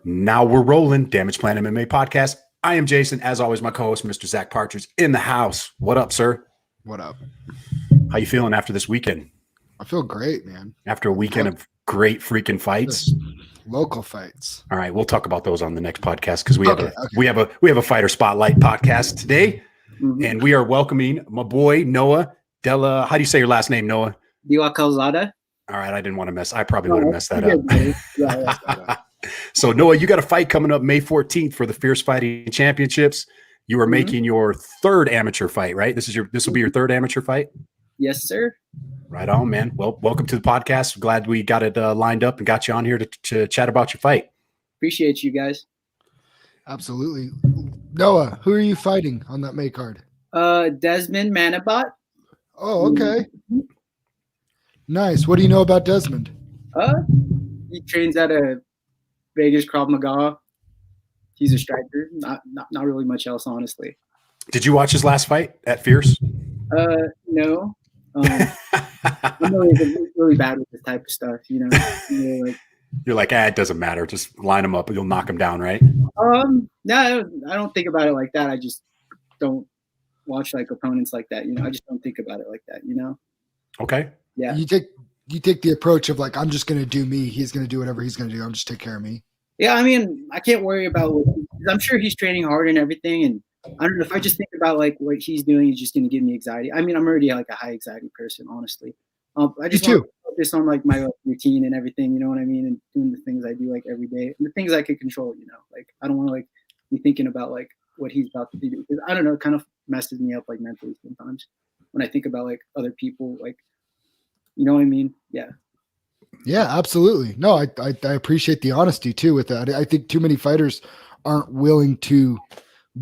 Now we're rolling. Damage Plan MMA podcast. I am Jason. As always, my co-host, Mr. Zack Partridge, in the house. What up, sir? What up? How you feeling after this weekend? I feel great, man. After a weekend of great freaking fights, local fights. All right, we'll talk about those on the next podcast because we have a fighter spotlight podcast today, and we are welcoming my boy Noah Della. How do you say your last name, Noah? Calzada. All right, I didn't want to mess. I probably would have messed that up. So Noah, you got a fight coming up May 14th for the Fierce Fighting Championships. You are making your third amateur fight, right? This will be your third amateur fight? Yes, sir. Right on, man. Well, welcome to the podcast. Glad we got it lined up and got you on here to chat about your fight. Appreciate you guys. Absolutely. Noah, who are you fighting on that May card? Desmond Manabot. Oh, okay. Nice. What do you know about Desmond? He trains at a Vegas Krav Maga. He's a striker. Not really much else, honestly. Did you watch his last fight at Fierce? No. I'm really bad with this type of stuff, you know. You're like, it doesn't matter. Just line him up, and you'll knock him down, right? No, I don't think about it like that. I just don't watch like opponents like that. You know, I just don't think about it like that. You know. Okay. Yeah. You take the approach of like, I'm just going to do me. He's going to do whatever he's going to do. I'm just take care of me. Yeah, I mean, I can't worry about I'm sure he's training hard and everything, and I don't know if I just think about like what he's doing, he's just going to give me anxiety. I mean, I'm already like a high anxiety person, honestly. I just want to focus on like my routine and everything, you know what I mean, and doing the things I do like every day, and the things I could control, you know. Like I don't want to like be thinking about like what he's about to do, because I don't know, it kind of messes me up like mentally sometimes when I think about like other people, like, you know what I mean? Yeah. Yeah, absolutely. No, I appreciate the honesty too with that. I think too many fighters aren't willing to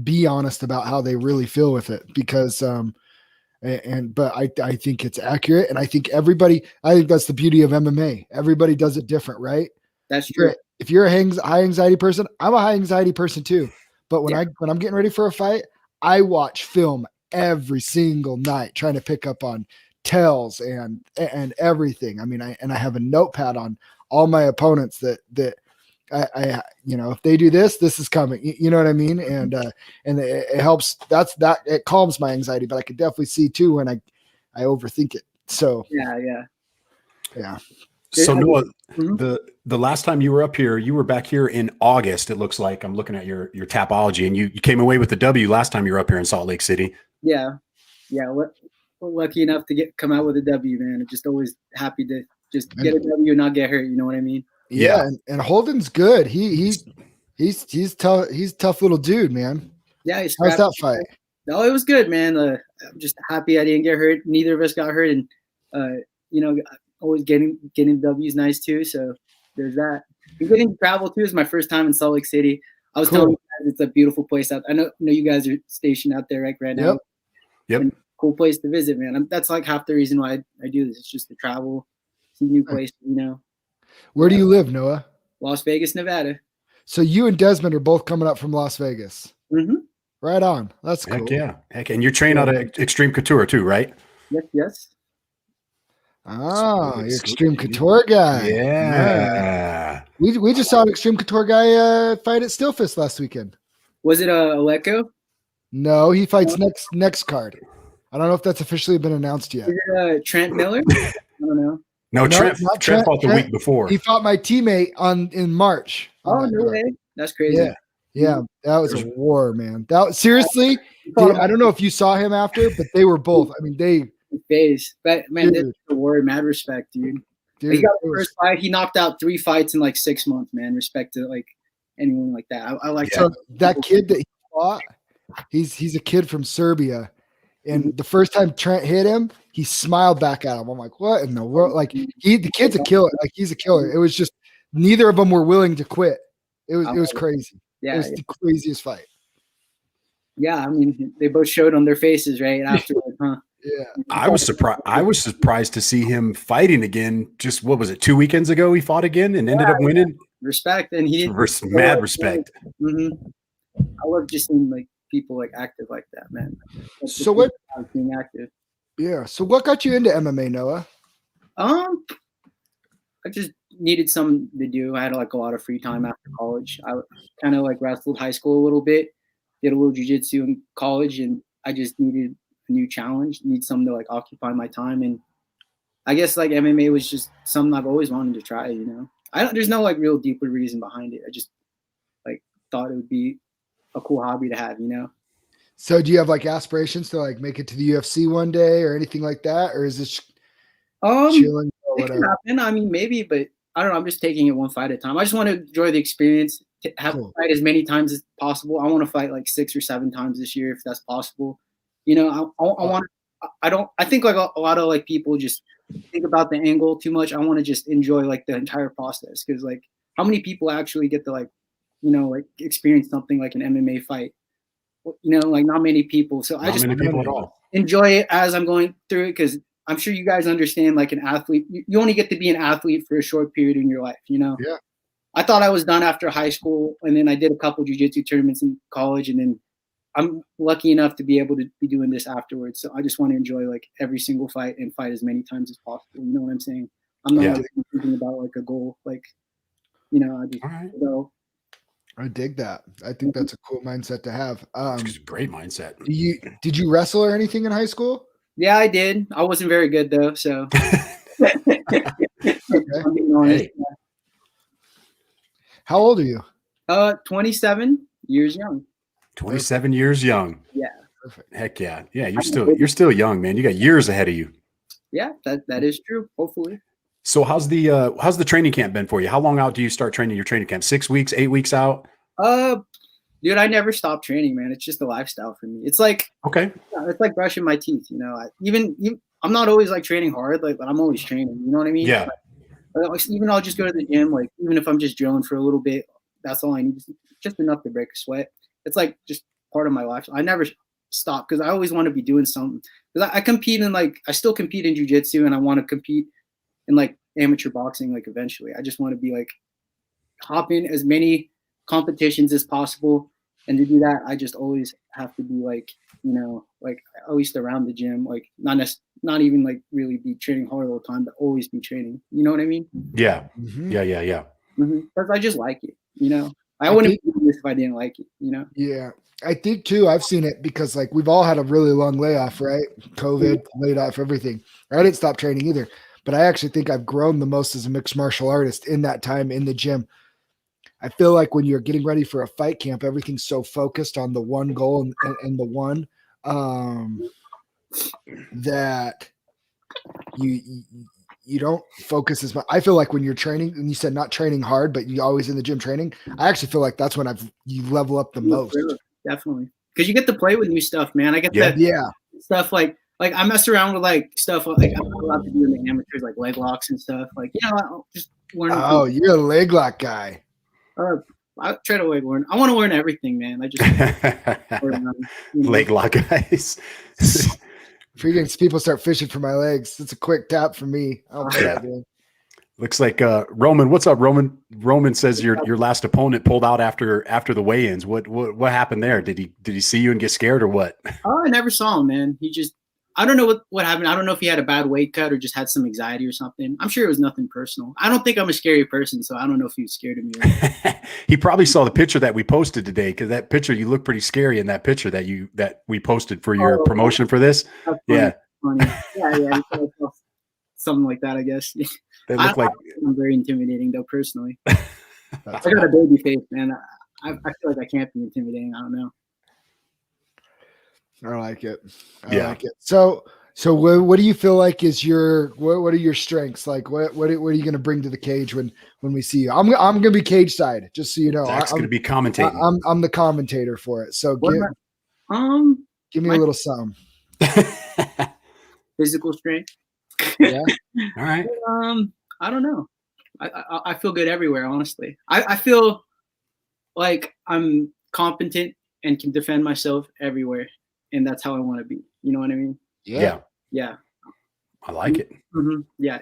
be honest about how they really feel with it, because but I think it's accurate, and I think that's the beauty of MMA. Everybody does it different, right? That's true. If you're a high anxiety person, I'm a high anxiety person too. But when I'm getting ready for a fight, I watch film every single night, trying to pick up on tells and everything. I mean, I have a notepad on all my opponents that I you know, if they do this is coming, you know what I mean? And it helps. It calms my anxiety, but I could definitely see too when I overthink it. So yeah. So Noah, the last time you were up here, you were back here in August. It looks like I'm looking at your Tapology, and you came away with the W last time you were up here in Salt Lake City. Yeah. We're lucky enough to come out with a W, man. I'm just always happy to just get a W and not get hurt. You know what I mean? Yeah. And Holden's good. He's tough. He's a tough little dude, man. Yeah. How's that fight? No, it was good, man. I'm just happy I didn't get hurt. Neither of us got hurt, and you know, always getting W's nice too. So there's that. And getting to travel too is my first time in Salt Lake City. I was telling you guys, it's a beautiful place out. I know you guys are stationed out there right now. Yep. And cool place to visit, man. That's like half the reason why I do this. It's just to travel, see new places, you know. Where do you live, Noah? Las Vegas, Nevada. So you and Desmond are both coming up from Las Vegas. Mm-hmm. Right on. That's cool. Heck yeah. And you're trained out of Extreme Couture too, right? Yes. Oh, you're Extreme Couture guy. Yeah. We just saw an Extreme Couture guy fight at Stillfist last weekend. Was it Aleko? No, he fights next card. I don't know if that's officially been announced yet. Is it Trent Miller? I don't know. No, Trent fought the week before. He fought my teammate in March. Oh, no way. That's crazy. Yeah. That was a war, man. Seriously, dude, I don't know if you saw him after, but they were both. I mean, phase. But man, this is a war. Mad respect, dude. He got the first fight. He knocked out 3 fights in like 6 months, man. Respect to like anyone like that. I like that kid that he fought. He's a kid from Serbia. And the first time Trent hit him, he smiled back at him. I'm like, what in the world? Like the kid's a killer. Like he's a killer. It was just neither of them were willing to quit. It was crazy. Yeah, it was the craziest fight. Yeah, I mean, they both showed on their faces right afterwards, huh? Yeah. I was surprised to see him fighting again. Just what was it? 2 weekends ago, he fought again and ended up winning. Respect, and he didn't. Mad respect. Mm-hmm. I love just seeing like people like active like that, man. So what? Being active. Yeah. So what got you into MMA, Noah? I just needed something to do. I had like a lot of free time after college. I kind of like wrestled high school a little bit, did a little jiu-jitsu in college, and I just needed a new challenge, need something to like occupy my time. And I guess like MMA was just something I've always wanted to try, you know. There's no like real deeper reason behind it. I just like thought it would be a cool hobby to have, you know. So do you have like aspirations to like make it to the UFC one day or anything like that? Or is this chilling or it whatever? could happen. I mean, maybe, but I don't know. I'm just taking it one fight at a time. I just want to enjoy the experience, have to fight as many times as possible. I want to fight like 6 or 7 times this year if that's possible. You know, I think like a lot of like people just think about the angle too much. I want to just enjoy like the entire process, because like how many people actually get to like, you know, like experience something like an MMA fight? You know, like not many people. So I just many people at all. Enjoy it as I'm going through it, because I'm sure you guys understand, like an athlete, you only get to be an athlete for a short period in your life, you know? Yeah. I thought I was done after high school, and then I did a couple jiu-jitsu tournaments in college, and then I'm lucky enough to be able to be doing this afterwards. So I just want to enjoy like every single fight and fight as many times as possible. You know what I'm saying? I'm not like thinking about like a goal, like, you know, I just go. I dig that. I think that's a cool mindset to have. It's a great mindset. Did you wrestle or anything in high school? Yeah, I did. I wasn't very good though, so. I'm being honest. Hey. How old are you? 27 years young. 27 years young. Yeah. Perfect. Heck yeah. Yeah, you're still young, man. You got years ahead of you. Yeah, that is true. Hopefully. So how's the training camp been for you? How long out do you start training your training camp? 6 weeks, 8 weeks out? Dude, I never stop training, man. It's just a lifestyle for me. It's like, it's like brushing my teeth, you know. I'm not always like training hard, like, but I'm always training. You know what I mean? Yeah. Like, even I'll just go to the gym, like even if I'm just drilling for a little bit, that's all I need, just enough to break a sweat. It's like just part of my life. I never stop because I always want to be doing something. Because I still compete in jiu-jitsu, and I want to compete in like amateur boxing, like eventually. I just want to be like hop in as many competitions as possible. And to do that, I just always have to be like, you know, like at least around the gym, like not even like really be training hard all the time, but always be training. You know what I mean? Yeah. Mm-hmm. Yeah. Because I just like it, you know. I wouldn't do this if I didn't like it, you know? Yeah. I think too, I've seen it because like we've all had a really long layoff, right? COVID, laid off, everything. I didn't stop training either, but I actually think I've grown the most as a mixed martial artist in that time in the gym. I feel like when you're getting ready for a fight camp, everything's so focused on the one goal and the one that you don't focus as much. I feel like when you're training, and you said not training hard, but you're always in the gym training, I actually feel like that's when you level up the most. Definitely. Because you get to play with new stuff, man. I get that stuff like I mess around with like stuff like I'm not allowed to do in the amateurs, like leg locks and stuff. Like, you know, I'll just learn. Oh, you're a leg lock guy. I try to like learn. I want to learn everything, man. I just leg lock guys. Freaking people start fishing for my legs. It's a quick tap for me. Looks like Roman. What's up, Roman? Roman says your last opponent pulled out after the weigh-ins. What happened there? Did he see you and get scared or what? Oh, I never saw him, man. I don't know what happened. I don't know if he had a bad weight cut or just had some anxiety or something. I'm sure it was nothing personal. I don't think I'm a scary person, so I don't know if he was scared of me. He probably saw the picture that we posted today, because that picture, you look pretty scary in that picture that we posted for your promotion for this. That's funny. Funny. Yeah. Something like that, I guess. They look like I'm very intimidating, though, personally. I got a baby face, man. I feel like I can't be intimidating. I don't know. I like it. I like it. So what do you feel like is what are your strengths? Like what are you going to bring to the cage when we see you? I'm going to be cage side, just so you know. Zack's going to be commentating. I'm the commentator for it. So give me a little something. Physical strength. Yeah. All right. I don't know. I feel good everywhere, honestly. I feel like I'm competent and can defend myself everywhere. And that's how I want to be. You know what I mean? Yeah. I like it. Mm-hmm. Yeah.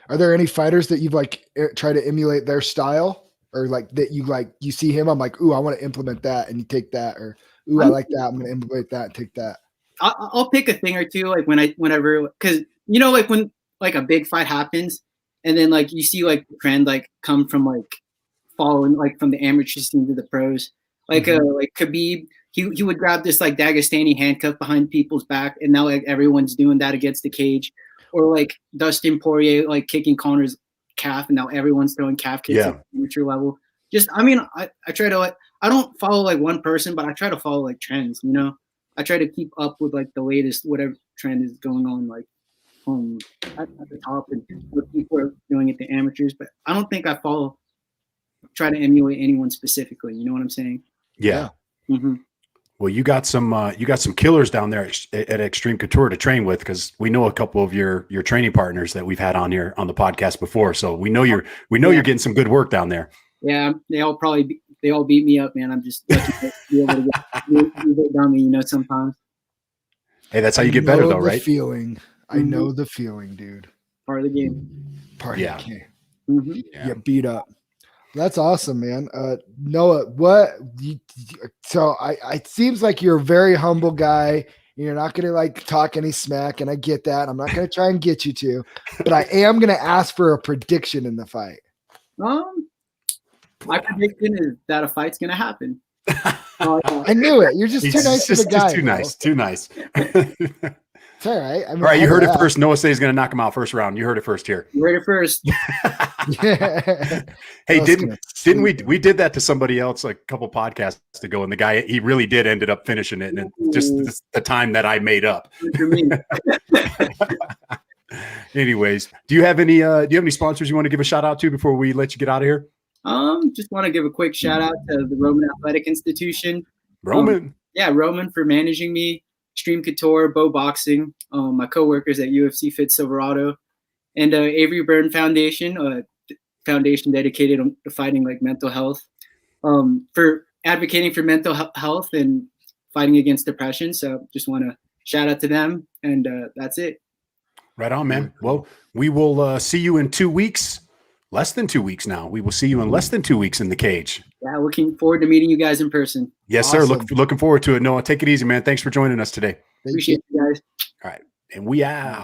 Are there any fighters that you've like try to emulate their style, or like that you see him? I'm like, ooh, I want to implement that, and you take that, or ooh, I like that. I'm going to implement that and take that. I'll pick a thing or two, like whenever, because you know, like when like a big fight happens, and then like you see like the trend like come from like following like from the amateur scene to the pros. Like like Khabib, he would grab this like Dagestani handcuff behind people's back, and now like everyone's doing that against the cage. Or like Dustin Poirier like kicking Connor's calf, and now everyone's throwing calf kicks at the amateur level. Just I mean, I try to like I don't follow like one person, but I try to follow like trends, you know. I try to keep up with like the latest whatever trend is going on like at the top and what people are doing at the amateurs, but I don't think I try to emulate anyone specifically. You know what I'm saying? Yeah. Well, you got some killers down there at Extreme Couture to train with, because we know a couple of your training partners that we've had on here on the podcast before. So we know you're getting some good work down there. Yeah, they all beat me up, man. I'm just lucky to be able to get down me, you know, sometimes. Hey, that's how you get better, though, right? Feeling. I know the feeling, dude. Part of the game. Part of the game. Get beat up. That's awesome, man. Noah, so it seems like you're a very humble guy. You're not going to like talk any smack, and I get that. I'm not going to try and get you to, but I am going to ask for a prediction in the fight. My prediction is that a fight's going to happen. I knew it. You're just too nice of a guy. Just too nice. It's all right. I mean, all right, you heard it first. Noah says he's going to knock him out first round. You heard it first here. You heard it first. Hey, didn't we did that to somebody else a couple podcasts ago, and the guy, he really did ended up finishing it, and just the time that I made up. Anyways, do you have any sponsors you want to give a shout out to before we let you get out of here? Just want to give a quick shout out to the Roman Athletic Institution. Roman. Roman for managing me. Extreme Couture, Bow Boxing, my coworkers at UFC Fit Silverado, and Avery Byrne Foundation, a foundation dedicated to fighting like mental health, for advocating for mental health and fighting against depression. So just want to shout out to them, and that's it. Right on, man. Well, we will see you in 2 weeks. Less than 2 weeks now. We will see you in less than 2 weeks in the cage. Yeah, looking forward to meeting you guys in person. Yes, awesome. Sir. Looking forward to it. Noah, take it easy, man. Thanks for joining us today. Appreciate you guys. All right. And we are.